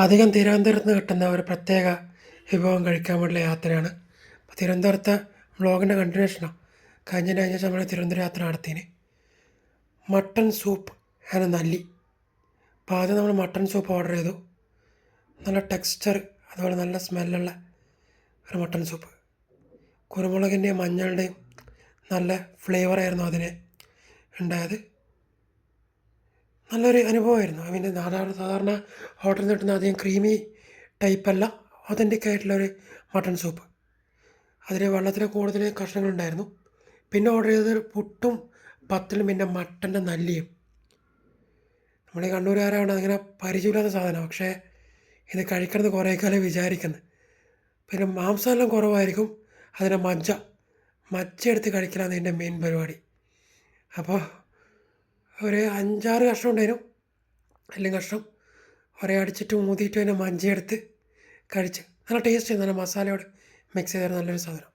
അധികം തിരുവനന്തപുരത്ത് നിന്ന് കിട്ടുന്ന ഒരു പ്രത്യേക വിഭവം കഴിക്കാൻ വേണ്ടിയുള്ള യാത്രയാണ്. അപ്പോൾ തിരുവനന്തപുരത്തെ വ്ളോഗിൻ്റെ കണ്ടിന്യൂഷനാണ്. കഴിഞ്ഞ നമ്മൾ തിരുവനന്തപുരം യാത്ര നടത്തിന്. മട്ടൺ സൂപ്പ് ആൻഡ് നല്ലി. അപ്പോൾ ആദ്യം നമ്മൾ മട്ടൺ സൂപ്പ് ഓർഡർ ചെയ്തു. നല്ല ടെക്സ്ചർ, അതുപോലെ നല്ല സ്മെല്ലുള്ള ഒരു മട്ടൺ സൂപ്പ്. കുരുമുളകിൻ്റെയും മഞ്ഞളുടെയും നല്ല ഫ്ലേവറായിരുന്നു അതിന് ഉണ്ടായത്. നല്ലൊരു അനുഭവമായിരുന്നു. ഐ മീൻ സാധാരണ ഹോട്ടലിൽ നിന്ന് കിട്ടുന്ന അധികം ക്രീമി ടൈപ്പല്ല, ഒതൻറ്റിക് ആയിട്ടുള്ളൊരു മട്ടൺ സൂപ്പ്. അതിൽ വെള്ളത്തിൽ കൂടുതൽ കഷ്ണങ്ങളുണ്ടായിരുന്നു. പിന്നെ ഓർഡർ ചെയ്തത് പുട്ടും പത്തലും പിന്നെ മട്ടൻ്റെ നല്ലിയും. നമ്മൾ ഈ കണ്ണൂരുകാരാണ് അങ്ങനെ പരിചയമില്ലാത്ത സാധനം, പക്ഷേ ഇത് കഴിക്കണമെന്ന് കുറേ കാലം വിചാരിക്കുന്നത്. പിന്നെ മാംസമെല്ലാം കുറവായിരിക്കും. അതിൻ്റെ മജ്ജ എടുത്ത് കഴിക്കലാണ് ഇതിൻ്റെ മെയിൻ പരിപാടി. അപ്പോൾ ഒരു 5-6 കഷ്ണം ഉണ്ടായിരുന്നു. എല്ലാം കഷ്ണം ഒരേ അടിച്ചിട്ട് ഊതിയിട്ട് അതിൻ്റെ മജ്ജയെടുത്ത് കഴിച്ച് നല്ല ടേസ്റ്റ്, നല്ല മസാലയോട് മിക്സ് ചെയ്തായിരുന്നു. നല്ലൊരു സാധനം.